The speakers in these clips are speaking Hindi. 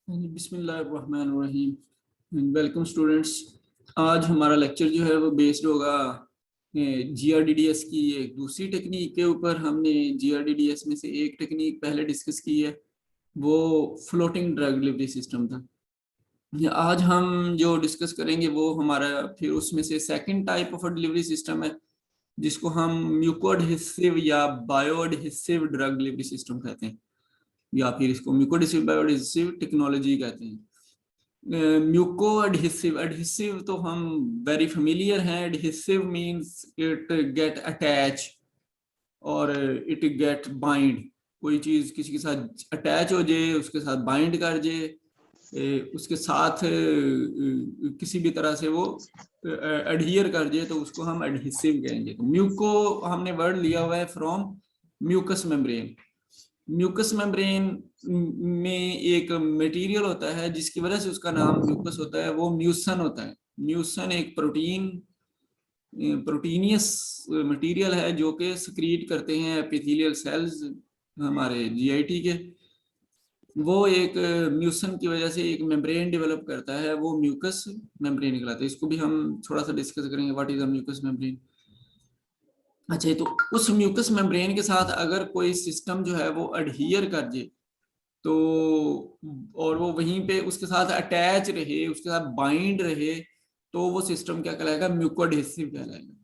बिस्मिल्लाहिर्रहमानिर्रहीम। Welcome students. आज हमारा लेक्चर जो है वो बेस्ड होगा जीआरडीडीएस की एक दूसरी टेक्निक के ऊपर। हमने जीआरडीडीएस में से एक टेक्निक पहले डिस्कस की है, वो फ्लोटिंग ड्रग डिलीवरी सिस्टम था। आज हम जो डिस्कस करेंगे वो हमारा फिर उसमें से second type of delivery system है, जिसको हम म्यूकोएडहेसिव या बायोएडहेसिव ड्रग डिलीवरी सिस्टम कहते हैं, या फिर इसको म्यूकोएडहेसिव बायोएडहेसिव टेक्नोलॉजी कहते हैं। म्यूको एडहेसिव एडहेसिव तो हम वेरी फेमिलियर हैं। Adhesive means it get attach और इट गेट बाइंड। कोई चीज किसी के साथ अटैच हो जाए, उसके साथ बाइंड कर जाए, उसके साथ किसी भी तरह से वो एडहियर कर जाए, तो उसको हम एडहेसिव कहेंगे। तो म्यूको हमने वर्ड लिया हुआ है from mucus membrane. Mucus membrane में एक मटेरियल होता है जिसकी वजह से उसका नाम म्यूकस होता है, वो म्यूसन होता है। म्यूसन एक प्रोटीनियस मटेरियल है जो कि सिक्रीट करते हैं एपिथेलियल सेल्स हमारे जीआईटी के। वो एक म्यूसन की वजह से एक मेम्ब्रेन डेवलप करता है, वो म्यूकस मेम्ब्रेन कहलाता है। इसको भी हम थोड़ा सा डिस्कस करेंगे, what is a mucus membrane. अच्छा, तो उस म्यूकस मेम्ब्रेन के साथ अगर कोई सिस्टम जो है वो अडहियर कर जाए, तो और वो वहीं पे उसके साथ अटैच रहे, उसके साथ बाइंड रहे, तो वो सिस्टम क्या कहलाएगा? म्यूकोएडहेसिव कहलाएगा।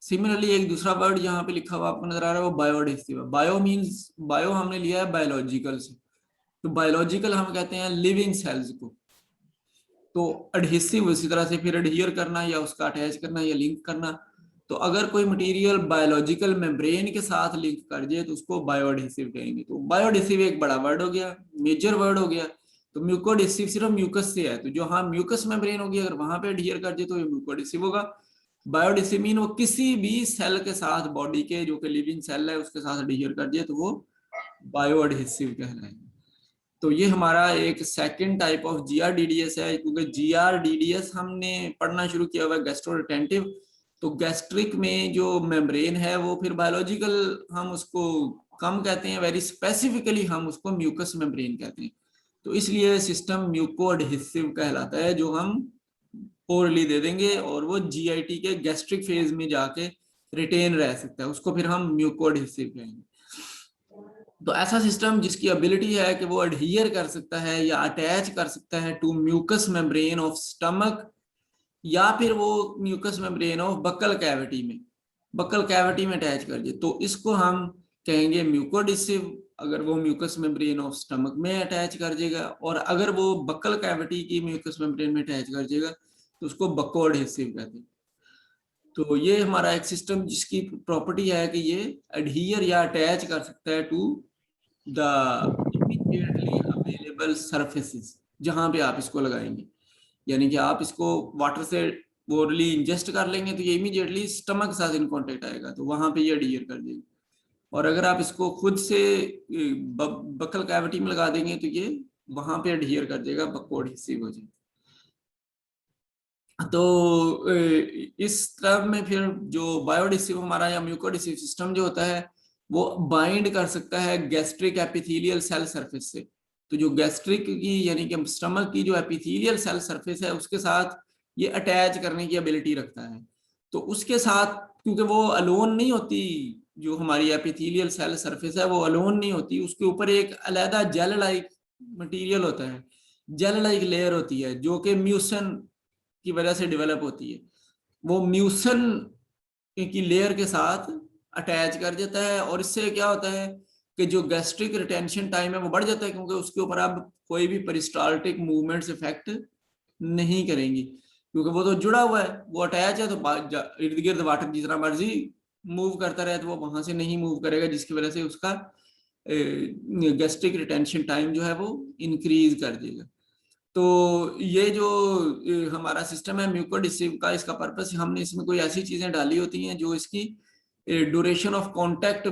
सिमिलरली एक दूसरा वर्ड यहाँ पे लिखा हुआ आपको नजर आ रहा है, वो बायोएडहेसिव है। बायो मींस, बायो हमने लिया है बायोलॉजिकल से, तो बायोलॉजिकल हम कहते हैं लिविंग सेल्स को। तो एडहेसिव उसी तरह से फिर एडहियर करना या उसका अटैच करना या लिंक करना। तो अगर कोई मटेरियल बायोलॉजिकल मेम्ब्रेन के साथ लिंक कर जाए तो उसको बायोएडहेसिव कहेंगे। तो बायोएडहेसिव एक बड़ा वर्ड हो गया, मेजर वर्ड हो गया। तो म्यूकोएडहेसिव सिर्फ म्यूकस से है, तो जो हाँ म्यूकस मेम्ब्रेन होगी अगर वहां पे एडहियर कर जाए तो ये म्यूकोएडहेसिव होगा। बायोएडहेसिव मीन वो किसी भी सेल के साथ, बॉडी के जो कि लिविंग सेल है उसके साथ एडहियर कर जाए तो वो बायोएडहेसिव कहलाएगा। तो ये हमारा एक सेकंड टाइप ऑफ जीआरडीडीएस है, क्योंकि जीआरडीडीएस हमने पढ़ना शुरू किया हुआ है गैस्ट्रो रिटेंटिव। तो गैस्ट्रिक में जो मेम्ब्रेन है वो फिर बायोलॉजिकल हम उसको कम कहते हैं, वेरी स्पेसिफिकली हम उसको म्यूकस मेम्ब्रेन कहते हैं। तो इसलिए सिस्टम म्यूकोएडहेसिव कहलाता है, जो हम ओरली दे देंगे और वो जीआईटी के गैस्ट्रिक फेज में जाके रिटेन रह सकता है, उसको फिर हम म्यूकोएडहेसिव कहेंगे। तो ऐसा सिस्टम जिसकी एबिलिटी है कि वो एडहियर कर सकता है या अटैच कर सकता है to mucus membrane of stomach, या फिर वो mucus membrane of buccal cavity में, बक्कल कैविटी में अटैच कर दे, तो इसको हम कहेंगे म्यूकोएडहेसिव। अगर वो म्यूकस मेम्ब्रेन ऑफ स्टमक में अटैच कर देगा, और अगर वो बक्कल कैविटी की म्यूकस मेम्ब्रेन में अटैच कर देगा तो उसको बकोएडहेसिव कहते हैं। तो ये हमारा एक सिस्टम जिसकी प्रॉपर्टी है कि ये एडहियर या अटैच कर सकता है to the immediately available surfaces जहां पे आप इसको लगाएंगे। यानी कि आप इसको वाटर से ओरली इंजेस्ट कर लेंगे तो ये इमीडिएटली स्टमक के साथ इन कांटेक्ट आएगा, तो वहां पे ये एडहियर कर देगा। और अगर आप इसको खुद से बक्कल कैविटी में लगा देंगे तो ये वहां पे एडहियर कर देगा, बकोएडहेसिव हो जाएगा। तो इस तरह में फिर जो बायोएडहेसिव हमारा या म्यूकोएडहेसिव सिस्टम जो होता है वो बाइंड कर सकता है गैस्ट्रिक एपिथेलियल सेल सरफेस से। तो जो गैस्ट्रिक की यानी कि स्टमक की जो एपिथेलियल सेल सरफेस है उसके साथ ये अटैच करने की एबिलिटी रखता है। तो उसके साथ, क्योंकि वो अलोन नहीं होती, जो हमारी एपिथेलियल सेल सरफेस है वो अलोन नहीं होती, उसके ऊपर एक अलग जेल लाइक मटीरियल होता है, जेल लाइक लेयर होती है जो कि म्यूसन की वजह से डेवलप होती है। वो म्यूसन की लेयर के साथ अटैच कर देता है, और इससे क्या होता है कि जो गैस्ट्रिक रिटेंशन टाइम है वो बढ़ जाता है, क्योंकि उसके ऊपर अब कोई भी पेरिस्टाल्टिक मूवमेंट्स इफेक्ट नहीं करेंगी, क्योंकि वो तो जुड़ा हुआ है, वो अटैच है, तो इर्द गिर्द वाटर जितना मर्जी मूव करता रहे तो वो वहां से नहीं मूव करेगा, जिसकी वजह से उसका गैस्ट्रिक रिटेंशन टाइम जो है वो इंक्रीज कर देगा। तो ये जो हमारा सिस्टम है म्यूकोएडहेसिव का, इसका पर्पस हमने इसमें कोई ऐसी चीजें डाली होती हैं जो इसकी ड्यूरेशन ऑफ कांटेक्ट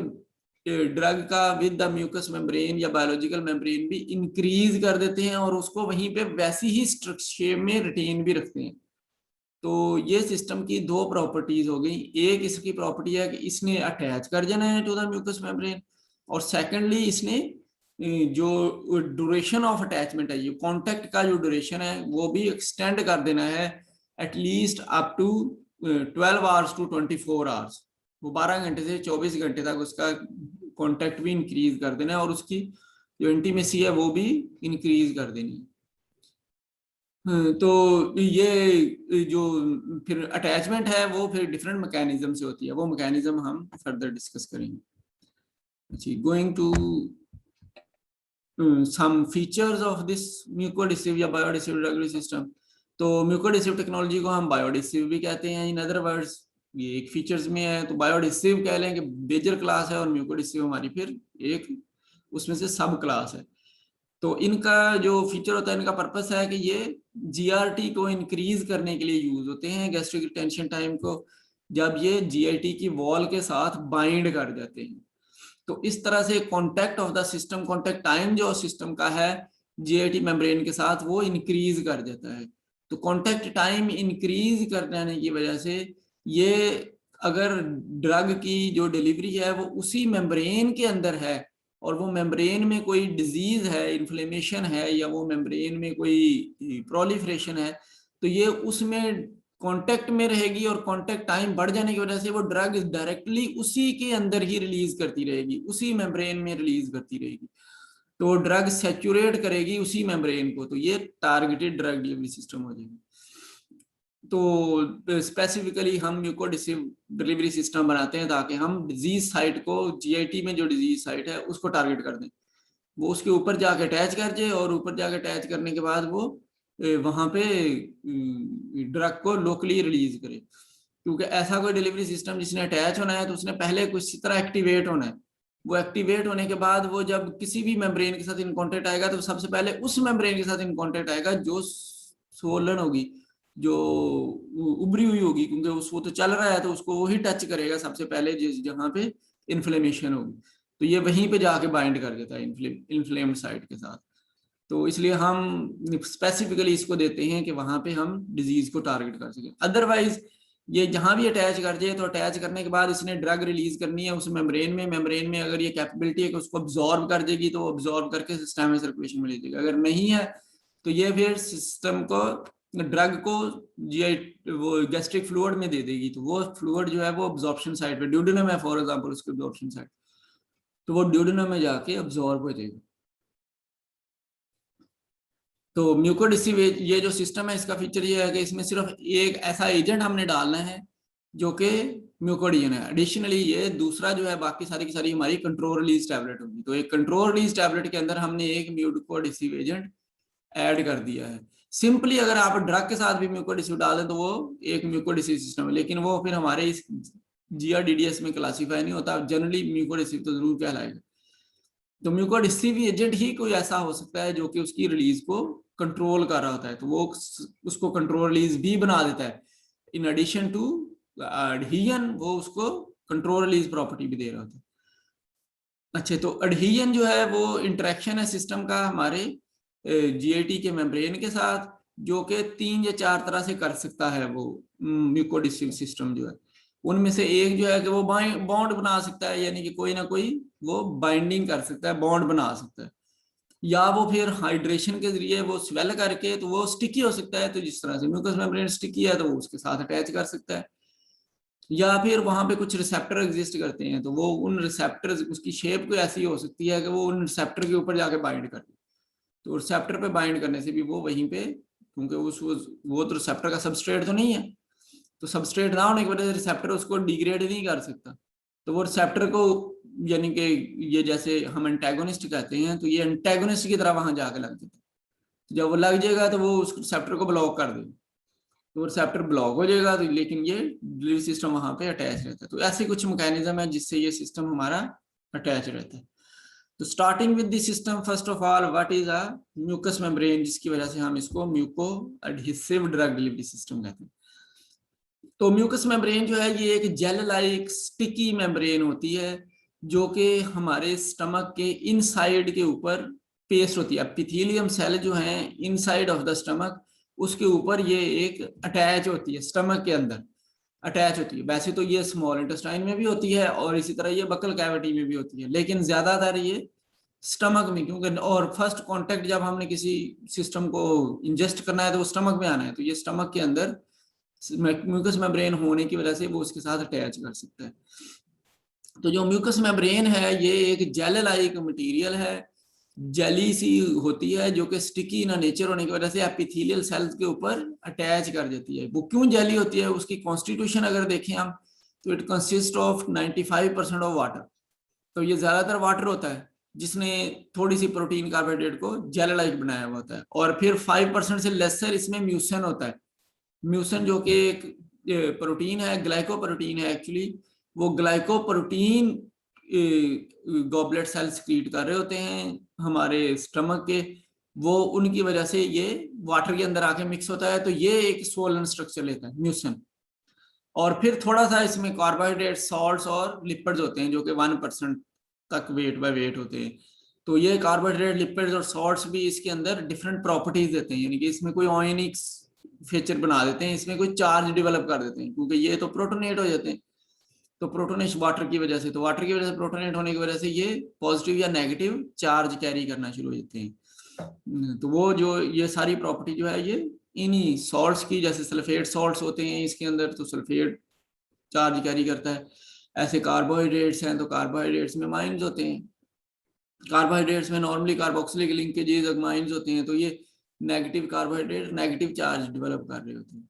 ड्रग का विद द म्यूकस मेम्ब्रेन या बायोलॉजिकल मेम्ब्रेन भी इंक्रीज कर देते हैं, और उसको वहीं पे वैसी ही शेप में रिटेन भी रखते हैं। तो ये सिस्टम की दो प्रॉपर्टीज हो गई। एक इसकी प्रॉपर्टी है कि इसने अटैच कर जाना है टू द म्यूकस मेम्ब्रेन, और सेकेंडली इसने जो ड्यूरेशन ऑफ अटैचमेंट है, ये कॉन्टेक्ट का जो ड्यूरेशन है वो भी एक्सटेंड कर देना है at least up to 12 hours to 24 hours. वो 12 घंटे से 24 घंटे तक उसका कॉन्टेक्ट भी इंक्रीज कर देना है और उसकी जो इंटीमेसी है वो भी इंक्रीज कर देनी है। तो ये जो फिर अटैचमेंट है वो फिर डिफरेंट मैकेनिज्म से होती है, वो मैकेनिज्म हम फर्दर डिस्कस करेंगे। अच्छा, going to some features of this mucoadhesive या बायोएडहेसिव ड्रग सिस्टम। तो म्यूकोएडहेसिव टेक्नोलॉजी को हम बायोएडहेसिव भी कहते हैं, इन अदर वर्ड्स ये एक फीचर्स में है। तो बायोएडहेसिव कह लें कि मेजर क्लास है और म्यूकोएडहेसिव हमारी फिर एक उसमें से सब क्लास है। तो इनका जो फीचर होता है, इनका पर्पस है कि ये जीआरटी को इंक्रीज करने के लिए यूज होते हैं, गैस्ट्रिक रिटेंशन टाइम को, जब ये जीआईटी की वॉल के साथ बाइंड कर जाते हैं। तो इस तरह से contact of the system, contact time जो सिस्टम का है जीआईटी मेम्ब्रेन के साथ वो इंक्रीज कर जाता है। तो कॉन्टेक्ट टाइम इंक्रीज कर जाने की वजह से ये अगर ड्रग की जो डिलीवरी है वो उसी मेम्ब्रेन के अंदर है और वो मेम्ब्रेन में कोई डिजीज है, इन्फ्लेमेशन है या वो मेम्ब्रेन में कोई प्रोलिफरेशन है, तो ये उसमें कांटेक्ट में रहेगी और कांटेक्ट टाइम बढ़ जाने की वजह से वो ड्रग डायरेक्टली उसी के अंदर ही रिलीज करती रहेगी, उसी मेम्ब्रेन में रिलीज करती रहेगी। तो ड्रग सैचुरेट करेगी उसी मेम्ब्रेन को, तो ये टारगेटेड ड्रग डिलीवरी सिस्टम हो जाएगी। तो स्पेसिफिकली हम म्यूकोएडहेसिव डिलीवरी सिस्टम बनाते हैं ताकि हम डिजीज साइट को, जीआईटी में जो डिजीज साइट है उसको टारगेट कर दें, वो उसके ऊपर जाके अटैच कर जाए और ऊपर जाके अटैच करने के बाद वो वहां पे ड्रग को लोकली रिलीज करे। क्योंकि ऐसा कोई डिलीवरी सिस्टम जिसने अटैच होना है तो उसने पहले कुछ तरह एक्टिवेट होना है। वो एक्टिवेट होने के बाद वो जब किसी भी मेम्ब्रेन के साथ इन कांटेक्ट आएगा तो सबसे पहले उस मेम्ब्रेन के साथ इन कांटेक्ट आएगा जो सोलन होगी, जो उभरी हुई होगी, क्योंकि वो तो चल रहा है तो उसको वही टच करेगा सबसे पहले जहां पे इन्फ्लेमेशन होगी, तो ये वहीं पे जाके बाइंड कर देता है इन्फ्लेम्ड साइट के साथ। तो इसलिए हम स्पेसिफिकली इसको देते हैं कि वहां पे हम डिजीज को टारगेट कर सकें। अदरवाइज ये जहां भी अटैच कर जाए तो अटैच करने के बाद इसने ड्रग रिलीज करनी है उस मेम्ब्रेन में अगर ये कैपेबिलिटी है कि उसको अब्जॉर्ब कर देगी तो अब्जॉर्ब करके सिस्टम में सर्कुलेशन में ले जाएगी, अगर नहीं है तो ये फिर सिस्टम को, ड्रग को ये वो गैस्ट्रिक फ्लूइड में दे देगी, तो वो फ्लूइड जो है वो अब्जॉर्प्शन साइट पे, ड्यूडेनम है फॉर एग्जांपल उसकी अब्जॉर्प्शन साइट, तो वो ड्यूडेनम में जाके अब्जॉर्ब हो जाएगी। तो म्यूकोएडहेसिव ये जो सिस्टम है इसका फीचर ये है कि इसमें सिर्फ एक ऐसा एजेंट हमने डालना है जो कि म्यूकोडियन है। एडिशनली ये दूसरा जो है बाकी सारी की सारी हमारी कंट्रोल रिलीज टैबलेट होगी। तो एक कंट्रोल रिलीज टैबलेट के अंदर हमने एक म्यूकोएडहेसिव एजेंट ऐड कर दिया है। सिंपली अगर आप ड्रग के साथ भी म्यूकोएडहेसिव डाल दें तो वो एक म्यूकोएडहेसिव सिस्टम है, लेकिन वो फिर हमारे इस जीआरडीडीएस में क्लासीफाई नहीं होता, जनरली म्यूकोएडहेसिव तो जरूर कहलाएगा। तो म्यूकोएडहेसिव एजेंट ही कोई ऐसा हो सकता है जो कि उसकी रिलीज को कंट्रोल कर रहा होता है, तो वो उसको कंट्रोल रिलीज भी बना देता है। इन एडिशन टू एडहिजन वो उसको कंट्रोल रिलीज प्रॉपर्टी भी दे रहा होता है। अच्छा, तो एडहिजन जो है वो इंटरेक्शन है सिस्टम का हमारे जीआईटी के मेम्ब्रेन के साथ, जो कि 3 या 4 तरह से कर सकता है वो म्यूकोएडहेसिव सिस्टम जो है। उनमें से एक जो है कि वो बॉन्ड बना सकता है, यानी कि कोई ना कोई वो बाइंडिंग कर सकता है, बॉन्ड बना सकता है, या वो फिर हाइड्रेशन के जरिए वो स्वेल करके तो वो स्टिकी हो सकता है। तो जिस तरह से म्यूकस मेम्ब्रेन स्टिकी है तो वो उसके साथ अटैच कर सकता है, या फिर वहां पे कुछ रिसेप्टर एग्जिस्ट करते हैं तो वो उन रिसेप्टर, उसकी शेप कोई ऐसी हो सकती है कि वो उन रिसेप्टर के ऊपर जाके बाइंड कर दे। तो रिसेप्टर पे बाइंड करने से भी वो वहीं पे, क्योंकि वो तो रिसेप्टर का सबस्ट्रेट तो नहीं है, तो सबस्ट्रेट ना होने की वजह से रिसेप्टर उसको डिग्रेड नहीं कर सकता। तो वो रिसेप्टर को, यानी कि ये जैसे हम एंटेगोनिस्ट कहते हैं, तो ये एंटेगोनिस्ट की तरह वहां जाके लग जाता है। तो जब वो लग जाएगा तो वो उस रिसेप्टर को ब्लॉक कर देगा, तो रिसेप्टर ब्लॉक हो जाएगा, तो लेकिन ये डिलीवरी सिस्टम वहां पे अटैच रहता है। तो ऐसे कुछ मैकेनिज्म है जिससे ये सिस्टम हमारा अटैच रहता है। तो starting with the system, first of all what is a mucus membrane, जिसकी वजह से हम इसको mucoadhesive drug delivery system कहते हैं। तो म्यूकस मेम्ब्रेन जो है ये एक जेल लाइक स्टिकी मेम्ब्रेन होती है जो कि हमारे स्टमक के इनसाइड के ऊपर पेस्ट होती है। एपिथेलियम सेल जो है इनसाइड ऑफ द स्टमक, उसके ऊपर ये एक अटैच होती है, स्टमक के अंदर अटैच होती है। वैसे तो ये स्मॉल इंटेस्टाइन में भी होती है और इसी तरह ये बकल कैविटी में भी होती है, लेकिन ज्यादातर ये स्टमक में, क्योंकि और फर्स्ट कांटेक्ट जब हमने किसी सिस्टम को इंजेस्ट करना है तो वो स्टमक में आना है, तो ये स्टमक के अंदर म्यूकस मेम्ब्रेन होने की वजह से वो उसके साथ अटैच कर सकता है। तो जो म्यूकस मेम्ब्रेन है ये एक जेल लाइक मटेरियल है, जेली सी होती है, जो कि स्टिकी ना नेचर होने की वजह से एपिथेलियल सेल्स के ऊपर अटैच कर देती है। वो क्यों जेली होती है, उसकी कॉन्स्टिट्यूशन अगर देखें हम तो it consist of 95% of water. तो ये ज्यादातर वाटर होता है जिसने थोड़ी सी प्रोटीन कार्बोहाइड्रेट को जेल लाइक बनाया हुआ होता है, और फिर 5% से लेसर इसमें म्यूसन होता है। म्यूसन जो कि एक प्रोटीन है, ग्लाइकोप्रोटीन है एक्चुअली, वो ग्लाइकोप्रोटीन गॉबलेट सेल सिक्रीट कर रहे होते हैं हमारे स्टमक के, वो उनकी वजह से ये वाटर के अंदर आके मिक्स होता है, तो ये एक स्वोलन स्ट्रक्चर लेता है म्यूसन। और फिर थोड़ा सा इसमें कार्बोहाइड्रेट, सॉल्ट्स और लिपिड्स होते हैं जो कि 1% तक वेट बाय वेट होते हैं। तो ये कार्बोहाइड्रेट, लिपिड्स और सॉल्ट्स भी इसके अंदर डिफरेंट प्रॉपर्टीज देते हैं, यानी कि इसमें कोई आयनिक फीचर बना देते हैं, इसमें कोई चार्ज डेवलप कर देते हैं, क्योंकि ये तो प्रोटोनेट हो जाते हैं। तो प्रोटोनेट वाटर की वजह से, तो वाटर की वजह से प्रोटोनेट होने की वजह से ये पॉजिटिव या नेगेटिव चार्ज कैरी करना शुरू हो जाते हैं। तो वो जो ये सारी प्रॉपर्टी जो है ये इन्हीं सॉल्ट्स की, जैसे सल्फेट सॉल्ट्स होते हैं इसके अंदर, तो सल्फेट चार्ज कैरी करता है। ऐसे कार्बोहाइड्रेट्स हैं तो कार्बोहाइड्रेट्स में माइंस होते हैं, कार्बोहाइड्रेट्स में नॉर्मली कार्बोक्सिलिक लिंकेजेस माइंस होते हैं, तो ये negative carbohydrate negative charge develop कर रहे होते हैं।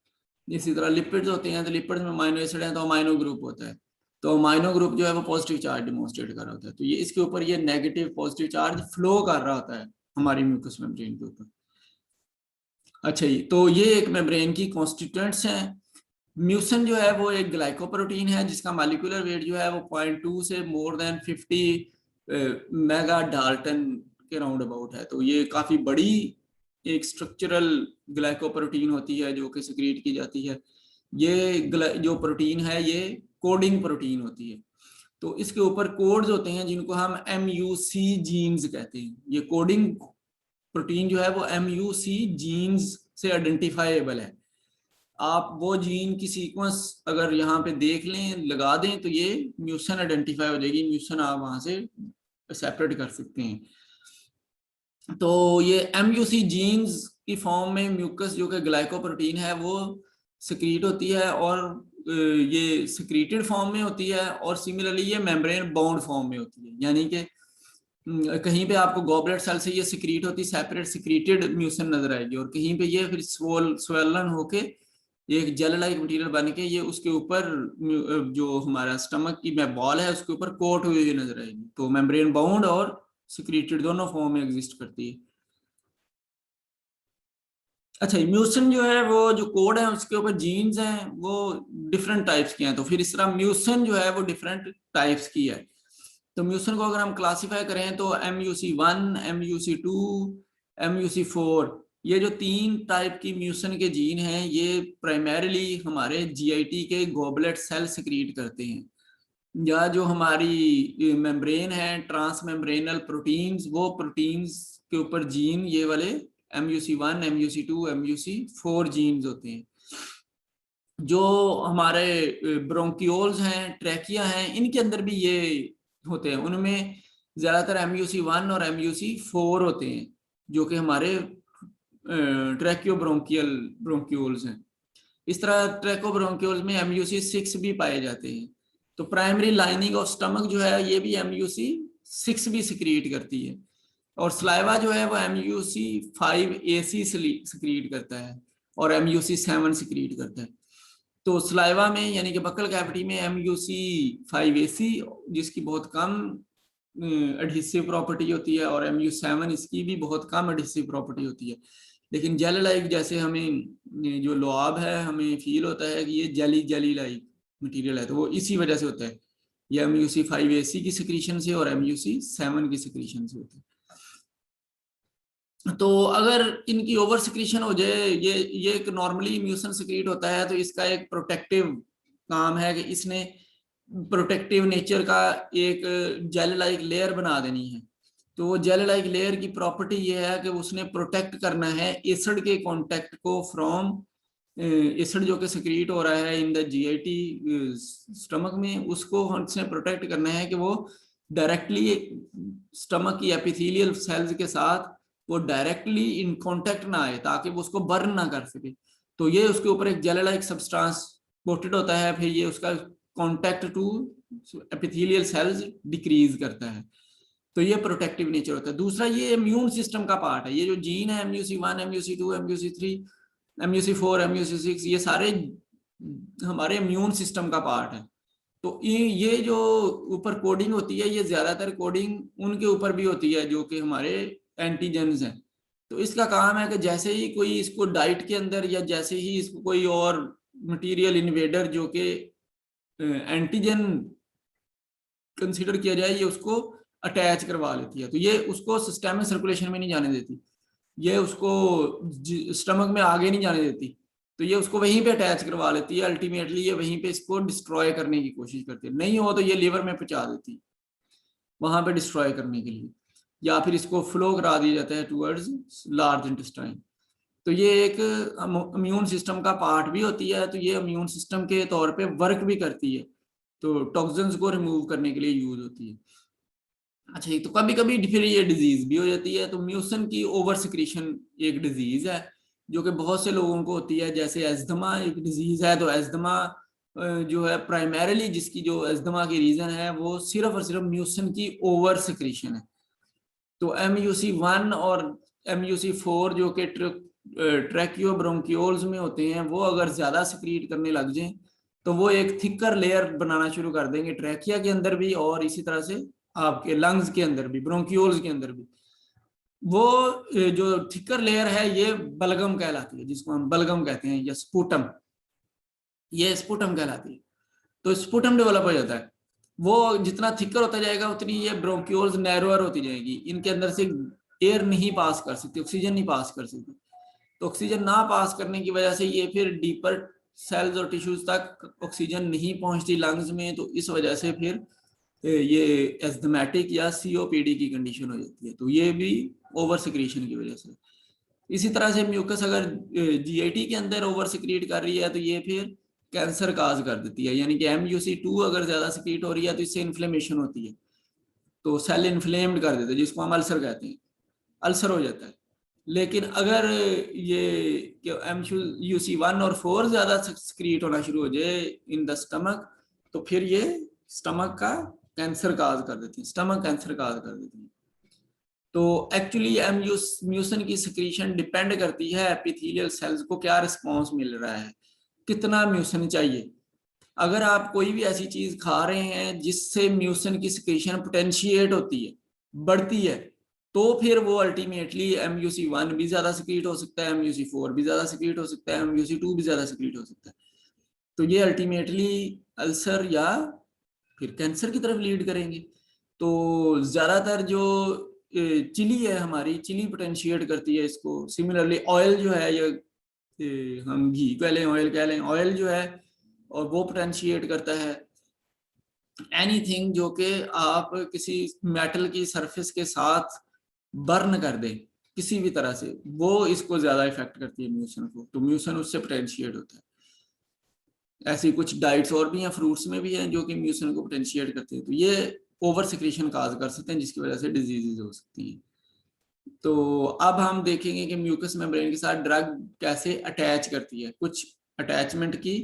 इसी तरह लिपिड्स होते हैं, तो लिपिड्स में अमाइनो एसिड है तो अमाइनो ग्रुप होता है, तो अमाइनो ग्रुप जो है वो पॉजिटिव चार्ज डिमॉन्स्ट्रेट कर रहा होता है, तो ये इसके ऊपर ये नेगेटिव पॉजिटिव चार्ज फ्लो कर रहा होता है हमारी म्यूकस मेम्ब्रेन के ऊपर। अच्छा जी, तो ये एक मेम्ब्रेन की कॉन्स्टिट्यूएंट्स हैं। म्यूसन जो है वो एक ग्लाइकोप्रोटीन है जिसका मॉलिक्यूलर वेट जो है वो 0.2 से मोर देन 50 मेगा डाल्टन के राउंड अबाउट है। तो ये काफी बड़ी एक स्ट्रक्चरल ग्लाइकोप्रोटीन होती है जो कि सिक्रीट की जाती है। ये जो प्रोटीन है ये कोडिंग प्रोटीन होती है, तो इसके ऊपर कोड्स होते हैं जिनको हम MUC जीन्स कहते हैं। ये कोडिंग प्रोटीन जो है वो MUC जीन्स से आइडेंटिफाइबल है। आप वो जीन की सीक्वेंस अगर यहाँ पे देख लें, लगा दें, तो ये म्यूसन आइडेंटिफाई हो जाएगी, म्यूसन आप वहां से सेपरेट कर सकते हैं। तो ये MUC जीन्स की फॉर्म में म्यूकस जो कि ग्लाइकोप्रोटीन है वो सिक्रीट होती है, और ये सिक्रीटेड फॉर्म में होती है, और सिमिलरली ये मेम्ब्रेन बाउंड फॉर्म में होती है, यानी कि कहीं पे आपको गॉबलेट सेल से ये सिक्रीट होती सेपरेट सिक्रीटेड म्यूसन नजर आएगी, और कहीं पे ये फिर स्वेलन होके एक जेल लाइक मटेरियल बन के ये उसके ऊपर जो हमारा स्टमक की बॉल है उसके ऊपर कोट हुई नजर आएगी। तो मेम्ब्रेन बाउंड और सिक्रीटेड दोनों फॉर्म में एग्जिस्ट करती है। अच्छा, म्यूसन जो है वो जो कोड है उसके ऊपर जीन्स हैं वो डिफरेंट टाइप्स के हैं, तो फिर इस तरह म्यूसन जो है वो डिफरेंट टाइप्स की है। तो म्यूसन को अगर हम क्लासिफाई करें तो MUC1, MUC2, MUC4, ये जो 3 टाइप की म्यूसन के जीन हैं ये प्राइमरीली हमारे GIT के गॉबलेट सेल सिक्रीट करते हैं, या जो हमारी मेम्ब्रेन है ट्रांस मेम्ब्रेनल प्रोटीन्स, वो प्रोटीन्स के ऊपर जीन ये वाले MUC1, MUC2, MUC4 जीन्स होते हैं। जो हमारे ब्रोंकियोल्स हैं, ट्रैकिया हैं, इनके अंदर भी ये होते हैं, उनमें ज्यादातर MUC1 और MUC4 होते हैं जो कि हमारे ब्रोंकियोल्स हैं। इस तरह ट्रैकोब्रोंकियोल्स में MUC6 भी पाए जाते हैं। तो प्राइमरी लाइनिंग ऑफ स्टमक जो है ये भी MUC6 भी सिक्रीट करती है, और स्लाइवा जो है वो MUC5AC सिक्रीट करता है, और MUC7 सिक्रीट करता है। तो स्लाइवा में यानी कि बक्कल कैविटी में MUC5AC जिसकी बहुत कम एडहेसिव प्रॉपर्टी होती है, और MU7 इसकी भी बहुत कम एडहेसिव प्रॉपर्टी होती है। लेकिन जेल लाइक जैसे हमें जो लुआब है हमें फील होता है कि ये जेली लाइक मटेरियल है, तो वो इसी वजह से होता है, ये MUC5AC की सिक्रीशन से और MUC7 की सिक्रीशन से होता है। तो अगर इनकी ओवर सिक्रीशन हो जाए, ये एक नॉर्मली म्यूसन सिक्रीट होता है, तो इसका एक प्रोटेक्टिव काम है कि इसने प्रोटेक्टिव नेचर का एक जेल लाइक लेयर बना देनी है। तो वो जेल लाइक लेयर की प्रॉपर्टी ये है कि उसने प्रोटेक्ट करना है एसिड के कांटेक्ट को फ्रॉम एसिड जो कि सिक्रीट हो रहा है इन द GIT स्टमक में, उसको उसने प्रोटेक्ट करना है कि वो डायरेक्टली स्टमक की एपिथेलियल सेल्स के साथ वो डायरेक्टली इन कांटेक्ट ना आए, ताकि वो उसको बर्न ना कर सके। तो ये उसके ऊपर एक जेल लाइक सब्सटेंस कोटेड होता है, फिर ये उसका contact to epithelial cells decrease करता है। तो ये प्रोटेक्टिव नेचर होता है। दूसरा, ये इम्यून सिस्टम का पार्ट है। ये जो जीन है MUC1, MUC2, MUC3, MUC4, MUC6, ये सारे हमारे इम्यून सिस्टम का पार्ट है। तो ये जो ऊपर कोडिंग होती है, ये ज्यादातर कोडिंग उनके ऊपर भी होती है जो कि हमारे एंटीजेंस हैं। तो इसका काम है कि जैसे ही कोई इसको डाइट के अंदर, या जैसे ही इसको कोई और मटेरियल इन्वेडर जो कि एंटीजन कंसीडर किया जाए, ये उसको अटैच करवा लेती है। तो ये उसको सिस्टम में सर्कुलेशन में नहीं जाने देती, ये उसको स्टमक में आगे नहीं जाने देती। तो ये उसको वहीं पे अटैच करवा लेती है। अल्टीमेटली ये वहीं पे इसको डिस्ट्रॉय करने की कोशिश करती है। नहीं हो तो ये लिवर में पहुंचा देती है वहां पे डिस्ट्रॉय करने के लिए, या फिर इसको फ्लो करा दिया जाता है टूवर्ड्स लार्ज इंटेस्टाइन। तो ये एक इम्यून सिस्टम का पार्ट भी होती है। तो ये इम्यून सिस्टम के तौर पे वर्क भी करती है, तो टॉक्सिन्स को रिमूव करने के लिए यूज होती है। अच्छा, तो कभी कभी फिर ये डिजीज भी हो जाती है। तो म्यूसिन की ओवर सिक्रीशन एक डिजीज है जो कि बहुत से लोगों को होती है। जैसे एस्थमा एक डिजीज है। तो एस्थमा जो है प्राइमरीली जिसकी जो एस्थमा की रीजन है वो सिर्फ और सिर्फ म्यूसिन की ओवर सिक्रीशन है। तो MUC1 और MUC4 जो कि ट्रैकियो ब्रोंकियोल्स में होते हैं, वो अगर ज्यादा सिक्रीट करने लग जाएं तो वो एक थिकर लेयर बनाना शुरू कर देंगे ट्रैकिया के अंदर भी, और इसी तरह से आपके लंग्स के अंदर भी, ब्रोंकियोल्स के अंदर भी। वो जो थिकर लेयर है ये बलगम कहलाती है, जिसको हम बलगम कहते हैं, या स्पुटम, ये स्पुटम कहलाती है। तो स्पुटम डेवलप हो जाता है। वो जितना थिकर होता जाएगा उतनी ये ब्रोंक्यूल्स नैरोअर होती जाएगी। इनके अंदर से एयर नहीं पास कर सकती, ऑक्सीजन नहीं पास कर सकती। तो ऑक्सीजन ना पास करने की वजह से ये फिर डीपर सेल्स और टिश्यूज तक ऑक्सीजन नहीं पहुंचती लंग्स में। तो इस वजह से फिर ये एस्थमेटिक या COPD की कंडीशन हो जाती है। तो ये भी ओवर सिक्रीशन की वजह से। इसी तरह से म्यूकस अगर GIT के अंदर ओवर सिक्रीट कर रही है तो ये फिर कैंसर काज कर देती है। यानी कि MUC2 अगर ज्यादा सिक्रीट हो रही है तो इससे इन्फ्लेमेशन होती है, तो सेल इन्फ्लेम्ड कर देते हैं, जिसको हम अल्सर कहते हैं, अल्सर हो जाता है। लेकिन अगर ये MUC1 और 4 ज्यादा सिक्रीट होना शुरू हो जाए इन द स्टमक, तो फिर ये स्टमक का कैंसर काज कर देती है, स्टमक कैंसर काज कर देती है। तो एक्चुअली म्यूसिन की सिक्रीशन डिपेंड करती है एपिथेलियल सेल्स को क्या रिस्पांस मिल रहा है, कितना म्यूसिन चाहिए। अगर आप कोई भी ऐसी चीज खा रहे हैं जिससे म्यूसिन की सिक्रीशन पोटेंशिएट होती है, बढ़ती है, तो फिर वो अल्टीमेटली MUC1 भी ज्यादा सिक्रीट हो सकता है, MUC4 भी ज्यादा सिक्रीट हो सकता है, MUC2 भी ज्यादा सिक्रीट हो सकता है। तो ये अल्टीमेटली अल्सर या फिर कैंसर की तरफ लीड करेंगे। तो ज्यादातर जो चिली है हमारी, चिली पोटेंशिएट करती है इसको। सिमिलरली ऑयल जो है, ये हम घी कह लें, ऑयल कह लें, ऑयल जो है और वो पोटेंशिएट करता है एनीथिंग जो कि आप किसी मेटल की सरफेस के साथ बर्न कर दें किसी भी तरह से, वो इसको ज्यादा इफेक्ट करती है म्यूसिन को। तो म्यूसिन उससे पोटेंशिएट होता है। ऐसी कुछ डाइट्स और भी हैं, फ्रूट्स में भी हैं, जो कि म्यूसिन को पोटेंशिएट करते हैं। तो ये ओवर सिक्रीशन काज कर सकते हैं, जिसकी वजह से डिजीजेज हो सकती हैं। तो अब हम देखेंगे कि म्यूकस मेम्ब्रेन के साथ ड्रग कैसे अटैच करती है। कुछ अटैचमेंट की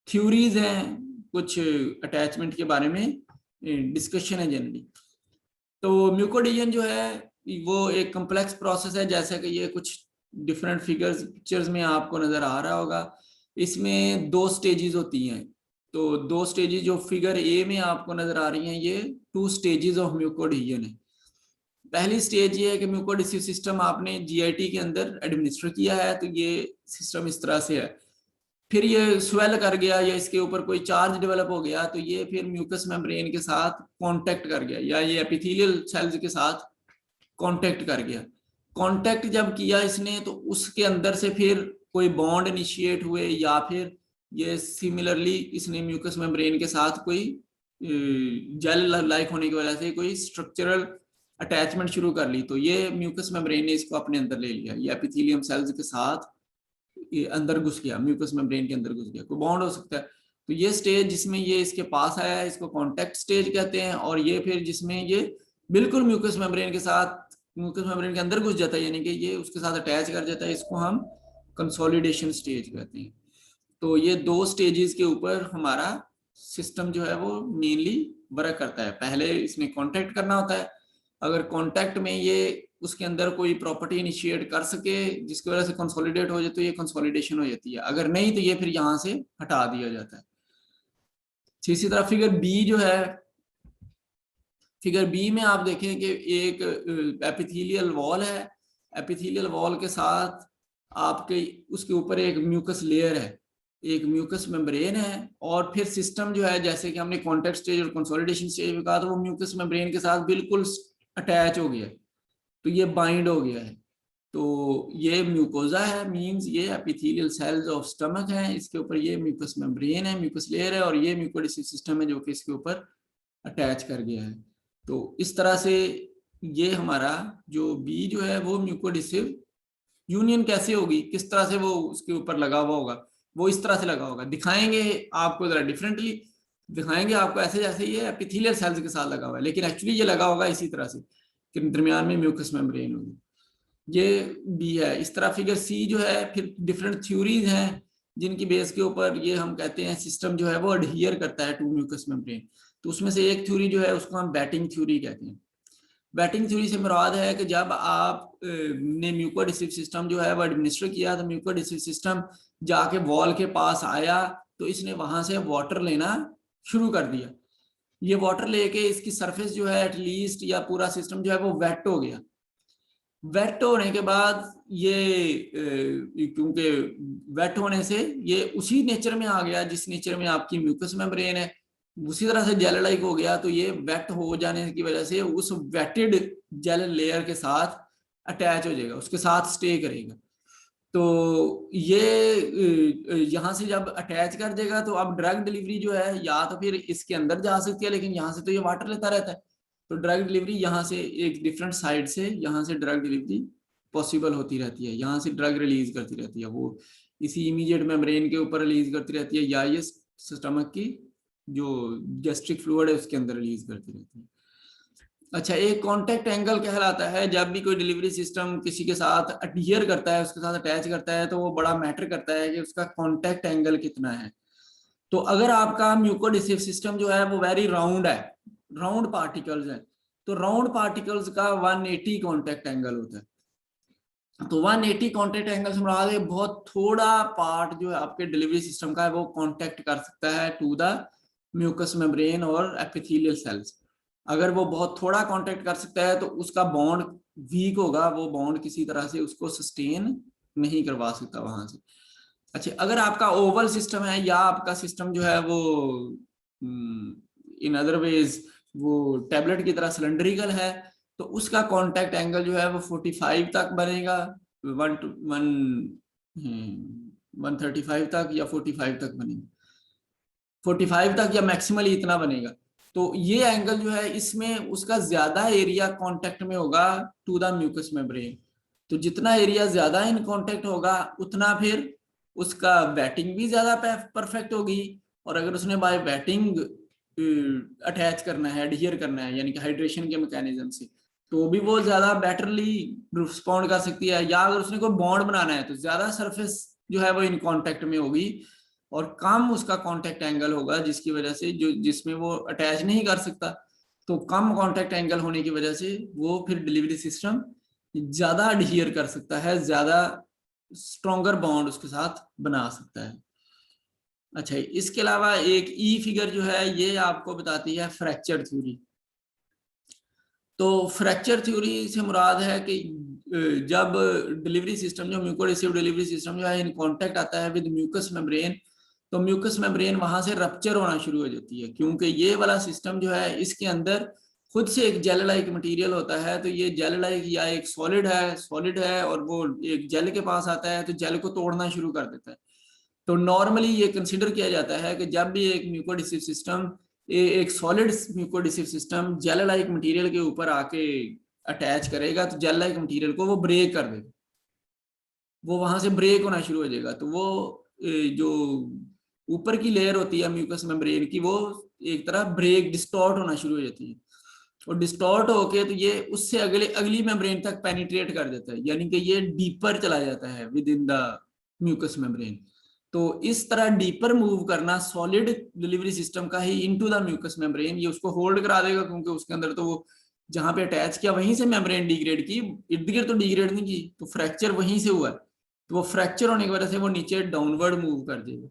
थ्योरीज हैं, कुछ अटैचमेंट के बारे में डिस्कशन है जनरली। तो म्यूकोडिजन जो है वो एक कम्प्लेक्स प्रोसेस है, जैसा कि ये कुछ डिफरेंट पिक्चर्स में आपको नजर आ रहा होगा। इसमें 2 स्टेजेस होती हैं। तो 2 स्टेजेस जो फिगर A में आपको नजर आ रही हैं, ये 2 स्टेजेस ऑफ म्यूकोडिजन है। पहली स्टेज ये है कि म्यूकोडिसिव सिस्टम आपने GIT के अंदर एडमिनिस्टर किया है, तो ये सिस्टम इस तरह से है। फिर ये स्वेल कर गया या इसके ऊपर कोई चार्ज डेवलप हो गया, तो ये फिर म्यूकस मेम्ब्रेन के साथ कांटेक्ट कर गया, या ये एपिथेलियल सेल्स के साथ कांटेक्ट कर गया। कांटेक्ट जब किया इसने, तो उसके अंदर से फिर कोई बॉन्ड इनिशिएट हुए, या फिर ये सिमिलरली इसने म्यूकस मेम्ब्रेन के साथ कोई जेल लाइक होने की वजह से कोई स्ट्रक्चरल अटैचमेंट शुरू कर ली। तो ये म्यूकस मेम्ब्रेन ने इसको अपने अंदर ले लिया, ये एपिथेलियम सेल्स के साथ अंदर घुस गया, म्यूकस मेम्ब्रेन के अंदर घुस गया। कोई बॉन्ड हो सकता है, तो ये स्टेज जिसमें ये इसके पास आया है इसको कॉन्टेक्ट स्टेज कहते हैं, और ये फिर जिसमें ये बिल्कुल म्यूकस मेम्ब्रेन के साथ, म्यूकस मेम्ब्रेन के अंदर घुस जाता है, यानी कि ये उसके साथ अटैच कर जाता है, इसको हम कंसोलिडेशन स्टेज कहते हैं। तो ये दो स्टेजेस के ऊपर हमारा सिस्टम जो है वो मेनली वर्क करता है। पहले इसने कांटेक्ट करना होता है, अगर कांटेक्ट में ये उसके अंदर कोई प्रॉपर्टी इनिशिएट कर सके जिसकी वजह से कंसोलिडेट हो जाए तो ये कंसोलिडेशन हो जाती है, अगर नहीं तो ये फिर यहाँ से हटा दिया जाता है। इसी तरह फिगर बी जो है, फिगर बी में आप देखें कि एक एपिथेलियल वॉल है, एपिथेलियल वॉल के साथ आपके उसके ऊपर एक म्यूकस लेयर है, एक म्यूकस मेम्ब्रेन है, और फिर सिस्टम जो है जैसे कि हमने कॉन्टेक्ट स्टेज और कंसोलिडेशन स्टेज में कहा, तो वो म्यूकस मेम्ब्रेन के साथ बिल्कुल अटैच हो गया है, तो ये बाइंड हो गया है। तो ये म्यूकोजा है, मींस ये एपिथेलियल सेल्स ऑफ स्टमक है, इसके ऊपर ये म्यूकस मेम्ब्रेन है, म्यूकस लेयर है, और ये म्यूकोडिसिव सिस्टम है जो कि इसके ऊपर अटैच कर गया है। तो इस तरह से ये हमारा जो बी जो है वो म्यूकोडिसिव यूनियन कैसे होगी, किस तरह से वो उसके ऊपर लगा हुआ होगा, वो इस तरह से लगा होगा। दिखाएंगे आपको जरा डिफरेंटली, दिखाएंगे आपको ऐसे जैसे ये एपिथेलियल सेल्स के साथ लगा हुआ है, लेकिन एक्चुअली ये लगा होगा इसी तरह से कि दरमियान में म्यूकस मेम्ब्रेन होगी। ये बी है। इस तरह फिगर सी जो है, फिर डिफरेंट थ्योरीज हैं जिनकी बेस के ऊपर ये हम कहते हैं सिस्टम जो है वो अडहियर करता है टू म्यूकस मेम्ब्रेन। तो उसमें से एक थ्योरी जो है उसको हम बैटिंग थ्योरी कहते हैं। बैटिंग थ्योरी से मुराद है कि जब आप ने म्यूकोडिसिव सिस्टम जो है वो एडमिनिस्टर किया, तो म्यूकोडिसिव सिस्टम जाके वॉल के पास आया तो इसने वहां से वाटर लेना शुरू कर दिया। ये वाटर लेके इसकी सरफेस जो है एटलीस्ट या पूरा सिस्टम जो है वो वेट हो गया। वेट होने के बाद ये क्योंकि वेट होने से ये उसी नेचर में आ गया जिस नेचर में आपकी म्यूकस मेम्ब्रेन है, उसी तरह से जेल लाइक हो गया। तो ये वेट हो जाने की वजह से उस वेटेड जेल लेयर के साथ अटैच हो जाएगा, उसके साथ स्टे करेगा। तो ये यहाँ से जब अटैच कर देगा तो अब ड्रग डिलीवरी जो है या तो फिर इसके अंदर जा सकती है, लेकिन यहाँ से तो ये वाटर लेता रहता है, तो ड्रग डिलीवरी यहाँ से एक डिफरेंट साइड से यहाँ से ड्रग डिलीवरी पॉसिबल होती रहती है, यहाँ से ड्रग रिलीज करती रहती है, वो इसी इमीडिएट मेम्ब्रेन के ऊपर रिलीज करती रहती है या ये स्टमक की जो गैस्ट्रिक फ्लूइड है उसके अंदर रिलीज करती रहती है। अच्छा, एक कांटेक्ट एंगल कहलाता है, जब भी कोई डिलीवरी सिस्टम किसी के साथ अडहियर करता है, उसके साथ अटैच करता है, तो वो बड़ा मैटर करता है कि उसका कांटेक्ट एंगल कितना है। तो अगर आपका म्यूकोडिसिव सिस्टम जो है वो वेरी राउंड है, राउंड पार्टिकल्स है, तो राउंड पार्टिकल्स का 180 कांटेक्ट एंगल होता है। तो 180 कांटेक्ट एंगल से मुराद है बहुत थोड़ा पार्ट जो है आपके डिलीवरी सिस्टम का है वो कांटेक्ट कर सकता है टू द म्यूकस मेम्ब्रेन और एपिथेलियल सेल्स। अगर वो बहुत थोड़ा कांटेक्ट कर सकता है तो उसका बॉन्ड वीक होगा, वो बॉन्ड किसी तरह से उसको सस्टेन नहीं करवा सकता वहां से। अच्छा, अगर आपका ओवल सिस्टम है या आपका सिस्टम जो है वो इन अदर वेज वो टेबलेट की तरह सिलेंड्रिकल है, तो उसका कांटेक्ट एंगल जो है वो 45 तक बनेगा, 135 तक या 45 तक बनेगा, 45 तक या मैक्सिमली इतना बनेगा। तो ये एंगल जो है इसमें उसका ज्यादा एरिया कांटेक्ट में होगा टू द म्यूकस मेम्ब्रेन। तो जितना एरिया ज्यादा इन कांटेक्ट होगा उतना फिर उसका वेटिंग भी ज्यादा परफेक्ट होगी, और अगर उसने बाय वेटिंग अटैच करना है, एडहियर करना है यानी कि हाइड्रेशन के मैकेनिज्म से, तो भी वो ज्यादा बेटरली रिस्पॉन्ड कर सकती है। या अगर उसने कोई बॉन्ड बनाना है तो ज्यादा सरफेस जो है वो इन कांटेक्ट में होगी और कम उसका कांटेक्ट एंगल होगा, जिसकी वजह से जो जिसमें वो अटैच नहीं कर सकता, तो कम कांटेक्ट एंगल होने की वजह से वो फिर डिलीवरी सिस्टम ज्यादा अडहियर कर सकता है, ज्यादा स्ट्रॉन्गर बॉन्ड उसके साथ बना सकता है। अच्छा, इसके अलावा एक ई फिगर जो है ये आपको बताती है फ्रैक्चर थ्योरी। तो फ्रैक्चर थ्योरी से मुराद है कि जब डिलीवरी सिस्टम जो म्यूकोडिसिव डिलीवरी सिस्टम जो है इन कांटेक्ट आता है विद म्यूकस मेम्ब्रेन, तो म्यूकस मेम्ब्रेन वहां से रप्चर होना शुरू हो जाती है, क्योंकि ये वाला सिस्टम जो है इसके अंदर खुद से एक जेल लाइक मटेरियल होता है। तो ये जेल लाइक या एक सॉलिड है और वो एक जेल के पास आता है तो जेल को तोड़ना शुरू कर देता है। तो नॉर्मली ये कंसिडर किया जाता है कि जब भी एक म्यूकोडिसिव सिस्टम एक solid mucoadhesive system gel like material के ऊपर आके अटैच करेगा तो जेल लाइक मटेरियल को वो ब्रेक कर देगा, वो वहां से ब्रेक होना शुरू हो जाएगा। तो वो जो ऊपर की लेयर होती है म्यूकस मेम्ब्रेन की, वो एक तरह ब्रेक डिस्टॉर्ट होना शुरू हो जाती है, और डिस्टॉर्ट होके तो ये उससे अगली मेम्ब्रेन तक पेनिट्रेट कर देता है, यानी कि ये डीपर चला जाता है within the mucus membrane. तो इस तरह डीपर मूव करना सॉलिड डिलीवरी सिस्टम का ही इनटू द म्यूकस मेम्ब्रेन, ये उसको होल्ड करा देगा, क्योंकि उसके अंदर तो वो जहां पे अटैच किया वहीं से मेम्ब्रेन डिग्रेड की, इर्द गिर्द तो डिग्रेड नहीं की, तो फ्रैक्चर वहीं से हुआ है, तो वो फ्रैक्चर होने की वजह से वो नीचे डाउनवर्ड मूव कर देगा।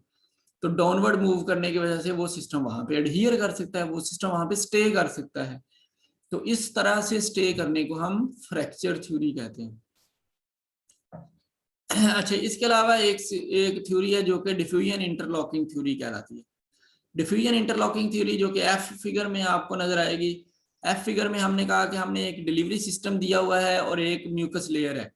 तो डाउनवर्ड मूव करने की वजह से वो सिस्टम वहां पे एडहियर कर सकता है, वो सिस्टम वहां पे स्टे कर सकता है। तो इस तरह से स्टे करने को हम फ्रैक्चर थ्योरी कहते हैं। अच्छा, इसके अलावा एक थ्योरी है जो कि डिफ्यूजन इंटरलॉकिंग थ्योरी कहलाती है। डिफ्यूजन इंटरलॉकिंग थ्योरी जो कि एफ फिगर में आपको नजर आएगी। एफ फिगर में हमने कहा कि हमने एक डिलीवरी सिस्टम दिया हुआ है और एक म्यूकस लेयर है।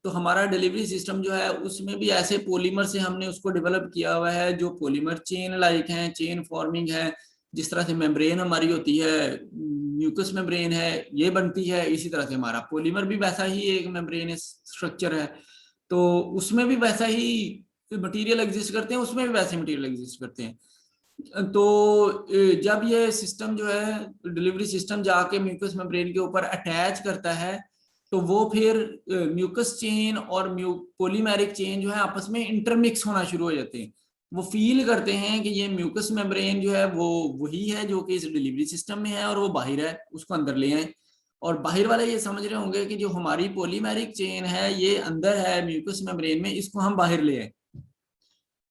तो हमारा डिलीवरी सिस्टम जो है उसमें भी ऐसे पॉलीमर से हमने उसको डेवलप किया हुआ है जो पॉलीमर चेन लाइक हैं, चेन फॉर्मिंग है। जिस तरह से मेम्ब्रेन हमारी होती है, म्यूकस मेम्ब्रेन है, ये बनती है, इसी तरह से हमारा पॉलीमर भी वैसा ही एक मेम्ब्रेन स्ट्रक्चर है। तो उसमें भी वैसा ही मटेरियल एग्जिस्ट करते हैं, उसमें भी वैसे मटेरियल एग्जिस्ट करते हैं। तो जब ये सिस्टम जो है डिलीवरी सिस्टम जाके म्यूकस मेम्ब्रेन के ऊपर अटैच करता है, तो वो फिर म्यूकस चेन और पॉलीमेरिक चेन जो है आपस में इंटरमिक्स होना शुरू हो जाते हैं। वो फील करते हैं कि ये म्यूकस मेम्ब्रेन जो है वो वही है जो कि इस डिलीवरी सिस्टम में है, और वो बाहर है, उसको अंदर ले आए। और बाहर वाले ये समझ रहे होंगे कि जो हमारी पॉलीमेरिक चेन है ये अंदर है म्यूकस मेम्ब्रेन में, इसको हम बाहर ले आए।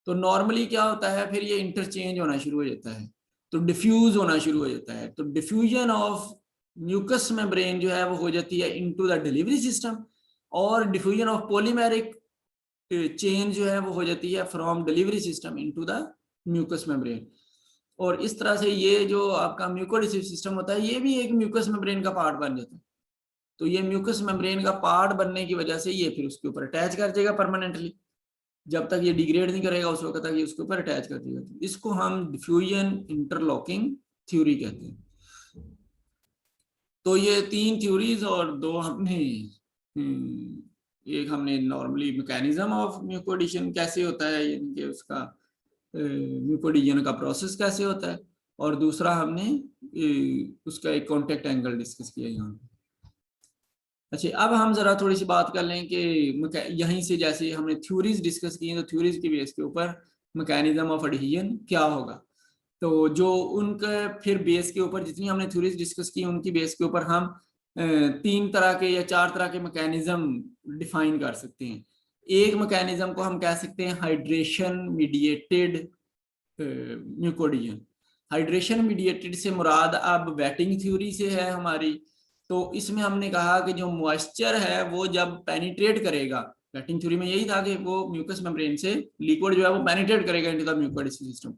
तो नॉर्मली क्या होता है, फिर ये इंटरचेंज होना शुरू हो जाता है, तो डिफ्यूज होना शुरू हो जाता है। तो डिफ्यूजन ऑफ म्यूकस मेम्ब्रेन जो है वो हो जाती है इनटू द डिलीवरी सिस्टम, और डिफ्यूजन ऑफ पॉलीमेरिक चेन जो है वो हो जाती है from delivery system into the mucus membrane. और इस तरह से ये जो आपका म्यूकोएडहेसिव सिस्टम होता है ये भी एक म्यूकस मेम्ब्रेन का पार्ट बन जाता है। तो ये म्यूकस मेम्ब्रेन का पार्ट बनने की वजह से ये फिर उसके ऊपर अटैच कर जाएगा परमानेंटली, जब तक ये डिग्रेड नहीं करेगा उस वक्त तक ये उसके ऊपर अटैच कर देगा। तो इसको हम डिफ्यूजन इंटरलॉकिंग थ्योरी कहते हैं। तो ये 3 थ्योरीज और 2 हमने एक हमने नॉर्मली मैकेनिज्म ऑफ म्यूकोएडिशन कैसे होता है, यानी कि उसका म्यूकोएडिशन का प्रोसेस कैसे होता है, और दूसरा हमने उसका एक कॉन्टेक्ट एंगल डिस्कस किया यहाँ पे। अच्छा, अब हम जरा थोड़ी सी बात कर लें कि यहीं से जैसे हमने थ्योरीज डिस्कस की हैं, तो थ्योरीज की बेस के ऊपर मैकेनिज्म ऑफ एडहेजन क्या होगा। तो जो उनके फिर बेस के ऊपर जितनी हमने थ्योरीज डिस्कस की उनकी बेस के ऊपर हम 3 तरह के या 4 तरह के मैकेनिज्म डिफाइन कर सकते हैं। एक मैकेनिज्म को हम कह सकते हैं हाइड्रेशन मीडिएटेड म्यूकोएडिशन। हाइड्रेशन मीडिएटेड से मुराद अब वेटिंग थ्योरी से है हमारी। तो इसमें हमने कहा कि जो मॉइस्चर है वो जब पेनिट्रेट करेगा, वेटिंग थ्योरी में यही था कि वो म्यूकस मेम्ब्रेन से लिक्विड जो है वो पेनिट्रेट करेगा इनटू द म्यूकोएडहेसिव सिस्टम।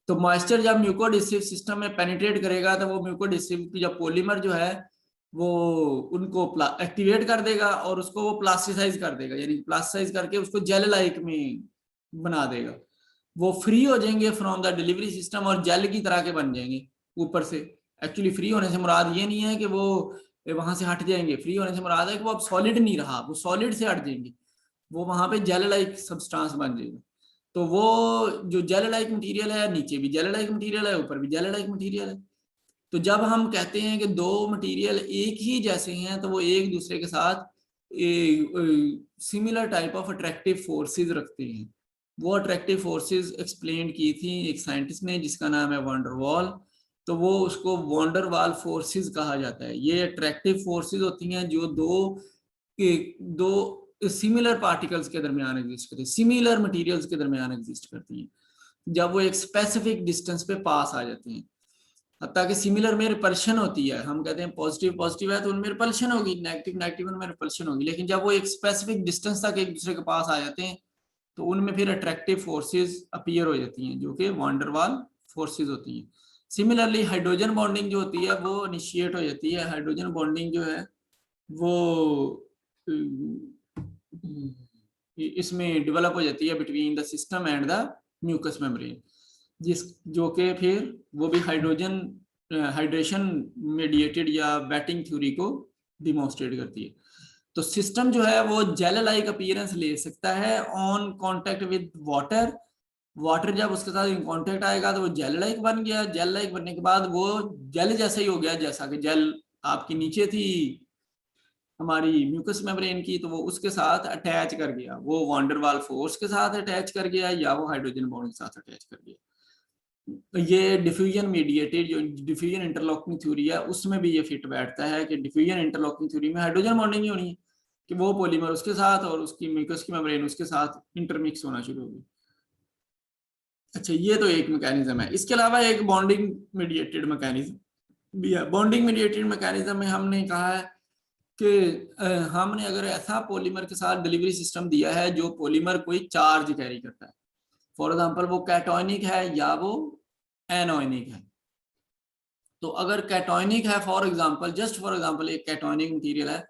तो मॉइस्चर जब म्यूकोएडहेसिव सिस्टम में पेनिट्रेट करेगा तो वो म्यूकोएडहेसिव की जो पॉलीमर जो है वो उनको एक्टिवेट कर देगा और उसको वो प्लास्टिसाइज कर देगा, यानी प्लास्टिसाइज करके उसको जेल लाइक में बना देगा। वो फ्री हो जाएंगे फ्रॉम द डिलीवरी सिस्टम और जेल की तरह के बन जाएंगे ऊपर से। एक्चुअली फ्री होने से मुराद ये नहीं है कि वो वहां से हट जाएंगे, फ्री होने से मुराद है कि वो अब सॉलिड नहीं रहा, वो सॉलिड से हट जाएंगे, वो वहां पे जेल लाइक सब्सटेंस बन जाएगा। तो वो जो जेल लाइक मटेरियल है, नीचे भी जेल लाइक मटेरियल है, ऊपर भी जेल लाइक मटेरियल है। तो जब हम कहते हैं कि 2 मटेरियल एक ही जैसे हैं तो वो एक दूसरे के साथ similar type of attractive forces रखते हैं। वो अट्रैक्टिव फोर्सेस एक्सप्लेन की थी एक साइंटिस्ट ने जिसका नाम है वॉन्डरवॉल। तो वो उसको वॉन्डरवॉल फोर्सेस कहा जाता है। ये अट्रैक्टिव फोर्सेस होती हैं जो दो सिमिलर पार्टिकल्स के दरमियान एग्जिस्ट करती है, सिमिलर मटेरियल्स के दरमियान एग्जिस्ट करती हैं जब वो एक स्पेसिफिक डिस्टेंस पे पास आ जाते हैं। हत्ता कि सिमिलर में रिपल्शन होती है, हम कहते हैं पॉजिटिव पॉजिटिव है तो उनमें रिपल्शन होगी, नेगेटिव नेगेटिव उनमें रिपल्शन होगी, लेकिन जब वो एक स्पेसिफिक डिस्टेंस तक एक दूसरे के पास आ जाते हैं तो उनमें फिर अट्रैक्टिव फोर्सेस अपीयर हो जाती हैं जो कि वॉन्डरवॉल फोर्सेस होती हैं। सिमिलरली हाइड्रोजन बॉन्डिंग जो होती है वो इनिशिएट हो जाती है। हाइड्रोजन बॉन्डिंग जो है वो इसमें डेवलप हो जाती है between the system and the mucus membrane, जिस जो कि फिर वो भी हाइड्रेशन मीडिएटेड या वेटिंग थ्योरी को डिमॉन्स्ट्रेट करती है। तो सिस्टम जो है वो जेल लाइक अपीयरेंस ले सकता है on contact with water water जब उसके साथ इन कांटेक्ट आएगा तो वो जेल लाइक बन गया, जेल लाइक बनने के बाद वो जेल जैसा ही हो गया, जैसा कि जेल आपकी नीचे थी हमारी म्यूकस मेम्ब्रेन की, तो वो उसके साथ अटैच कर गया, वो वांडरवाल फोर्स के साथ अटैच कर गया या वो हाइड्रोजन बॉन्ड के साथ अटैच कर गया। ये डिफ्यूजन मीडिएटेड जो डिफ्यूजन इंटरलॉकिंग थ्योरी है उसमें भी ये फिट बैठता है कि डिफ्यूजन इंटरलॉकिंग थ्योरी में हाइड्रोजन बॉन्डिंग ही होनी है कि वो पॉलीमर उसके साथ और उसकी म्यूकस की मेम्ब्रेन उसके साथ इंटरमिक्स होना शुरू होगी। अच्छा, ये तो एक मैकेनिज्म है। इसके अलावा एक बॉन्डिंग मीडिएटेड मैकेनिज्म भी है। बॉन्डिंग मीडिएटेड मैकेनिज्म में हमने कहा है कि हमने अगर ऐसा पॉलीमर के साथ डिलीवरी सिस्टम दिया है जो पॉलीमर कोई चार्ज कैरी करता है, फॉर एग्जांपल वो कैटोनिक है या वो एनोनिक है। तो अगर कैटोनिक है, for example just for example एक कैटोनिक मटेरियल है,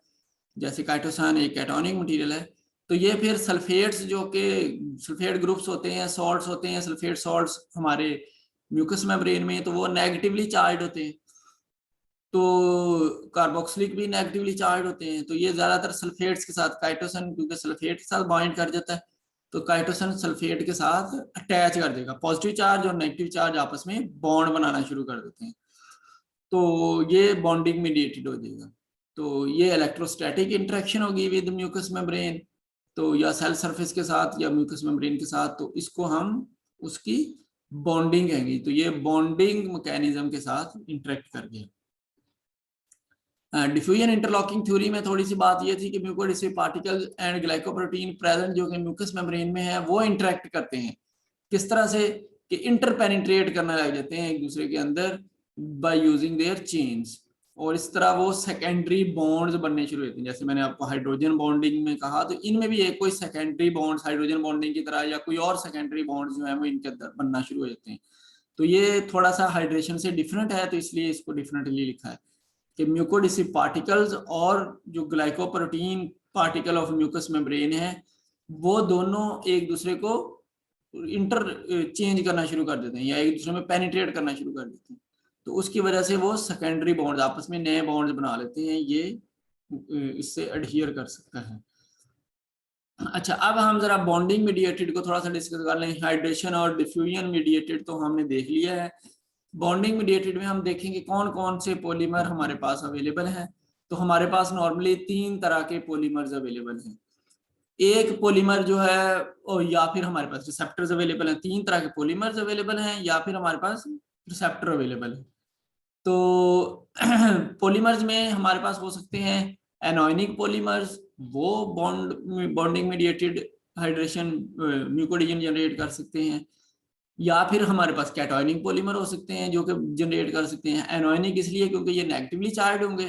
जैसे काइटोसान एक कैटोनिक मटेरियल है, तो ये फिर सल्फेट्स जो कि सल्फेट ग्रुप्स होते हैं, सॉल्ट्स होते हैं, सल्फेट सॉल्ट्स हमारे म्यूकस मेम्ब्रेन में, तो वो नेगेटिवली चार्ज होते हैं। तो कार्बोक्सिलिक भी नेगेटिवली चार्ज होते हैं, तो ये ज्यादातर सल्फेट्स के साथ, काइटोसन क्योंकि सल्फेट के साथ बाइंड कर जाता है, तो काइटोसन सल्फेट के साथ अटैच कर देगा, पॉजिटिव चार्ज और नेगेटिव चार्ज आपस में बॉन्ड बनाना शुरू कर देते हैं, तो ये बॉन्डिंग मीडिएटेड हो जाएगा। तो ये इलेक्ट्रोस्टैटिक इंटरेक्शन होगी विद म्यूकस मेम्ब्रेन, तो या सेल सरफेस के साथ या म्यूकस मेम्ब्रेन के साथ, तो इसको हम उसकी बॉन्डिंग कहेंगे। तो ये बॉन्डिंग मैकेनिज्म के साथ इंटरेक्ट कर गया। डिफ्यूजन इंटरलॉकिंग थ्योरी में थोड़ी सी बात ये थी कि म्यूकोएडहेसिव पार्टिकल्स एंड ग्लाइकोप्रोटीन प्रेजेंट जो कि म्यूकस मेम्ब्रेन में है वो इंटरेक्ट करते हैं। किस तरह से कि इंटरपेनिट्रेट करने लग जाते हैं एक दूसरे के अंदर बाय यूजिंग देयर चेन्स, और इस तरह वो सेकेंडरी बॉन्ड्स बनने शुरू होते हैं। जैसे मैंने आपको हाइड्रोजन बॉन्डिंग में कहा, तो इनमें भी एक कोई सेकेंडरी बॉन्ड्स हाइड्रोजन बॉन्डिंग की तरह या कोई और सेकेंडरी बॉन्ड्स जो है वो इनके अंदर बनना शुरू हो जाते हैं। तो ये थोड़ा सा हाइड्रेशन से डिफरेंट है, तो इसलिए इसको डिफरेंटली लिखा है कि म्यूकोएडहेसिव पार्टिकल्स और जो glycoprotein particle of mucus membrane है वो दोनों एक दूसरे को इंटर चेंज करना शुरू कर देते हैं या एक दूसरे में पेनिट्रेट करना शुरू कर देते हैं, तो उसकी वजह से वो सेकेंडरी बॉन्ड्स आपस में नए बॉन्ड्स बना लेते हैं, ये इससे अडहियर कर सकता है। अच्छा, अब हम जरा बॉन्डिंग मीडिएटेड को थोड़ा सा डिस्कस कर लें। हाइड्रेशन और डिफ्यूजन मीडिएटेड तो हमने देख लिया है। बॉन्डिंग मीडिएटेड में हम देखेंगे कौन कौन से पॉलीमर हमारे पास अवेलेबल हैं। तो हमारे पास नॉर्मली 3 तरह के पॉलीमर्स अवेलेबल हैं। एक पॉलीमर जो है या फिर हमारे पास रिसेप्टर्स अवेलेबल हैं, 3 तरह के पॉलीमर्स अवेलेबल हैं या फिर हमारे पास रिसेप्टर अवेलेबल है। तो पॉलीमर्स में हमारे पास हो सकते हैं एनोनिक पॉलीमर्स, वो बॉन्डिंग मीडिएटेड हाइड्रेशन म्यूकोएडहेजन जनरेट कर सकते हैं, या फिर हमारे पास कैटायनिक पॉलीमर हो सकते हैं जो कि जनरेट कर सकते हैं। एनोनिक इसलिए क्योंकि ये नेगेटिवली चार्ज होंगे,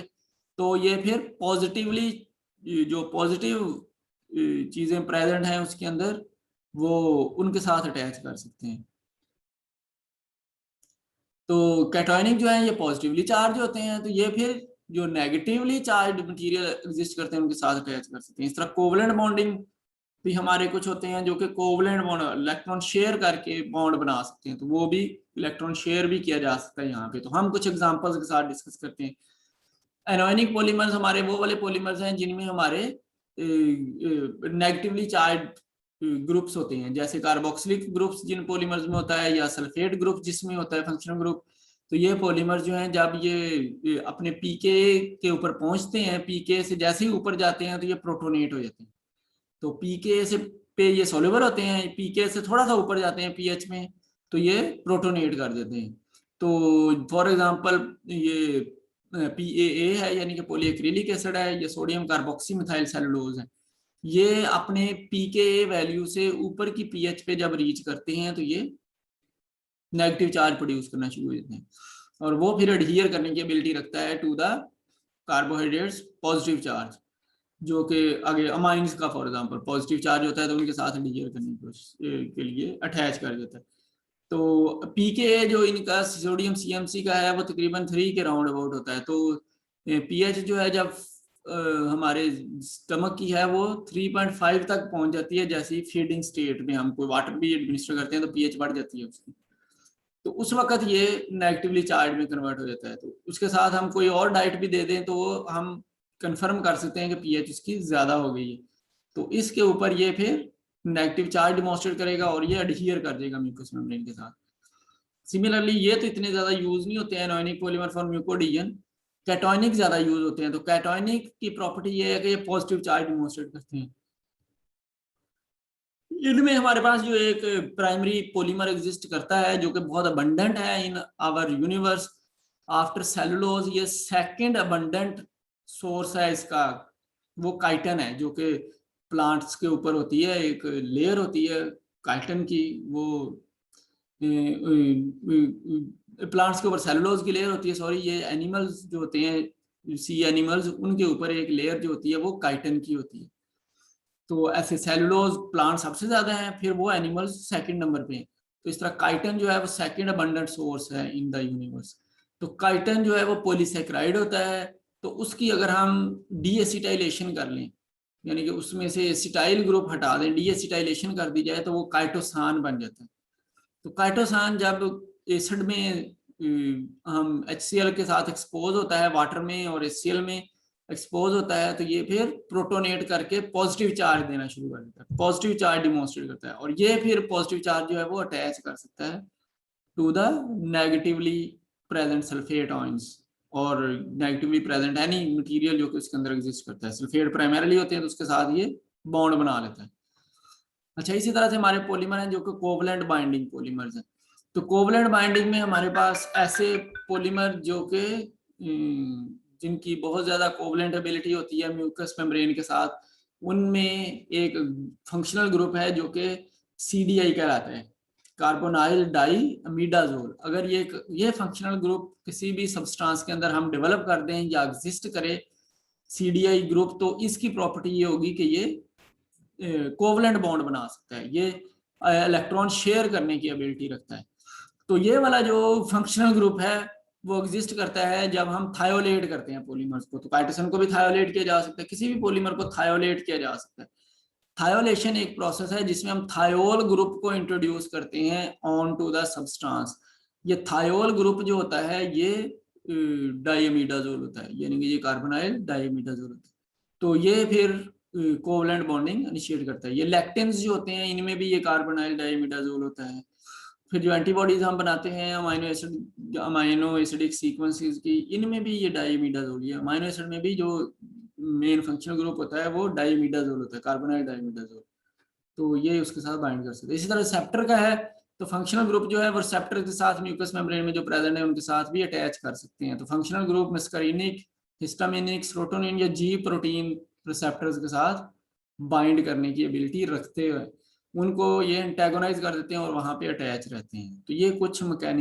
तो ये फिर पॉजिटिवली जो पॉजिटिव चीजें प्रेजेंट हैं उसके अंदर वो उनके साथ अटैच कर सकते हैं। तो कैटायनिक जो है ये पॉजिटिवली चार्ज होते हैं, तो ये फिर जो नेगेटिवली चार्ज मटेरियल एग्जिस्ट करते हैं उनके साथ अटैच कर सकते हैं। इस तरह कोवलेंट बॉन्डिंग भी हमारे कुछ होते हैं जो कि कोवलेंट बॉन्ड इलेक्ट्रॉन शेयर करके बॉन्ड बना सकते हैं, तो वो भी इलेक्ट्रॉन शेयर भी किया जा सकता है यहाँ पे। तो हम कुछ एग्जांपल्स के साथ डिस्कस करते हैं। एनोनिक पॉलीमर्स हमारे वो वाले पॉलीमर्स हैं जिनमें हमारे नेगेटिवली चार्ज ग्रुप्स होते हैं, जैसे कार्बोक्सिलिक ग्रुप्स जिन पॉलीमर्स में होता है या सल्फेट ग्रुप जिसमें होता है फंक्शनल ग्रुप। तो ये पॉलीमर जो हैं जब ये अपने पीके के ऊपर पहुंचते हैं, पीके से जैसे ही ऊपर जाते हैं तो ये प्रोटोनेट हो जाते हैं। तो पीके से पे ये सोल्यूबल होते हैं, पीके से थोड़ा सा ऊपर जाते हैं पीएच में तो ये प्रोटोनेट कर देते हैं। तो फॉर एग्जांपल ये PAA है यानी कि पॉलीएक्रिलिक एसिड है, ये सोडियम कार्बोक्सी मिथाइल सेलुलोज है। ये अपने पीके वैल्यू से ऊपर की पीएच पे जब रीच करते हैं तो ये नेगेटिव चार्ज प्रोड्यूस करना शुरू हो जाते हैं, और वो फिर एडहियर करने की एबिलिटी रखता है to the carbohydrates positive charge, जो कि आगे अमाइंस का फॉर एग्जांपल पॉजिटिव चार्ज होता है तो उनके साथ एडहियर करने के लिए अटैच कर देता है। तो पीके जो इनका सोडियम CMC का है वो तकरीबन 3 के राउंड अबाउट होता है। तो पीएच जो है जब हमारे स्टमक की है वो 3.5 तक पहुंच जाती है, जैसे फीडिंग स्टेट में हम कोई वाटर भी एडमिनिस्टर करते हैं तो पीएच बढ़ जाती है उसकी, तो उस वक्त ये नेगेटिवली चार्ज में कन्वर्ट हो जाता है। तो उसके साथ हम कोई और डाइट भी दे दें तो हम कंफर्म कर सकते हैं कि पीएच इसकी ज्यादा हो गई है, तो इसके ऊपर ये फिर नेगेटिव चार्ज डिमॉन्स्ट्रेट करेगा और ये एडहियर कर देगा म्यूकस मेम्ब्रेन के साथ। सिमिलरली ये तो इतने ज्यादा यूज नहीं होते हैं एनोनिक पॉलीमर फॉर म्यूकोडीजन, कैटोनिक ज्यादा यूज होते हैं। तो कैटोनिक की प्रॉपर्टी ये है कि ये पॉजिटिव चार्ज डिमॉन्स्ट्रेट करते हैं। इनमें हमारे पास जो एक प्राइमरी पॉलीमर एग्जिस्ट करता है जो कि बहुत अबंडेंट है in our universe after cellulose, ये सेकंड अबंडेंट सोर्स है इसका, वो काइटन है जो कि प्लांट्स के ऊपर होती है, एक लेयर होती है काइटन की, वो प्लांट्स के ऊपर सेलुलोज की लेयर होती है, सॉरी, ये एनिमल्स जो होते हैं सी एनिमल्स उनके ऊपर एक लेयर जो होती है वो काइटन की होती है। तो ऐसे सेलुलोज प्लांट सबसे ज्यादा है, फिर वो एनिमल्स सेकंड नंबर पे हैं। तो इस तरह काइटन जो है वो सेकंड अबंडेंट सोर्स है इन द यूनिवर्स। तो काइटन जो है वो पॉलीसेक्राइड होता है, तो उसकी अगर हम डीएसिटाइलेशन कर लें, यानी कि उसमें से एसिटाइल ग्रुप हटा दें, डीएसिटाइलेशन कर दी जाए, तो वो काइटोसान बन जाता है। तो काइटोसान जब एसिड में हम HCl के साथ एक्सपोज होता है वाटर में और HCl में एक्सपोज होता है, तो ये फिर प्रोटोनेट करके पॉजिटिव चार्ज देना शुरू कर देता है, पॉजिटिव चार्ज डिमॉन्स्ट्रेट करता है, और ये फिर पॉजिटिव चार्ज जो है वो अटैच कर सकता है to the negatively present sulphate ions और नेगेटिवली प्रेजेंट एनी मटेरियल जो कि उसके अंदर एग्जिस्ट करता है। सल्फेट प्राइमरीली होते हैं तो उसके साथ ये बॉन्ड बना लेता है। अच्छा, इसी तरह से हमारे पॉलीमर हैं जो कि कोवलेंट बाइंडिंग पॉलीमर्स हैं। तो कोवलेंट बाइंडिंग में हमारे पास ऐसे पॉलीमर जो कि जिनकी बहुत ज्यादा कोवलेंट एबिलिटी होती है म्यूकस मेम्ब्रेन के साथ, उनमें एक फंक्शनल ग्रुप है जो कि CDI कहलाता है, कार्बोनाइल डाई अमीडाजोल। अगर ये फंक्शनल ग्रुप किसी भी सब्सटेंस के अंदर हम डेवलप कर दें या एग्जिस्ट करे CDI ग्रुप, तो इसकी प्रॉपर्टी ये होगी कि ये कोवलेंट बॉन्ड बना सकता है, ये इलेक्ट्रॉन शेयर करने की एबिलिटी रखता है। तो ये वाला जो फंक्शनल ग्रुप है वो एग्जिस्ट करता है जब हम थायोलेट करते हैं पॉलीमर्स को। तो काइटोसन को भी थायोलेट किया जा सकता है, किसी भी पॉलीमर को थायोलेट किया जा सकता है। थायोलेशन एक प्रोसेस है जिसमें हम थायोल ग्रुप को इंट्रोड्यूस करते हैं ऑन टू द सब्सटेंस। ये थायोल ग्रुप जो होता है ये डाइअमीडाजोल होता है, यानी कि ये कार्बोनाइल डाइअमीडाजोल होता है। तो ये फिर कोवलेंट बॉन्डिंग इनिशिएट करता है। ये लैक्टेंस जो होते हैं इनमें भी ये कार्बोनाइल डाइअमीडाजोल होता है। फिर जो एंटीबॉडीज हम बनाते हैं अमाइनो एसिडिक सीक्वेंसेस की, इनमें भी ये डाइअमीडाजोल, ये अमाइनो एसिड में भी जो मेन फंक्शनल ग्रुप होता है वो डाइअमीडाजोल होता है, कार्बोनाइल डाइअमीडाजोल। तो ये उसके साथ बाइंड कर सकते हैं। इसी तरह रिसेप्टर का है, तो फंक्शनल ग्रुप जो है वो रिसेप्टर के साथ म्यूकस मेम्ब्रेन में जो प्रेजेंट है उनके साथ भी अटैच कर सकते हैं। तो फंक्शनल ग्रुप मस्करीनिक, हिस्टामिनिक, सेरोटोनिन या जी प्रोटीन रिसेप्टर्स के साथ बाइंड करने की एबिलिटी रखते हुए उनको ये एंटेगोनाइज कर देते हैं और वहां पे अटैच रहते हैं। तो ये कुछ मैकेनिज्म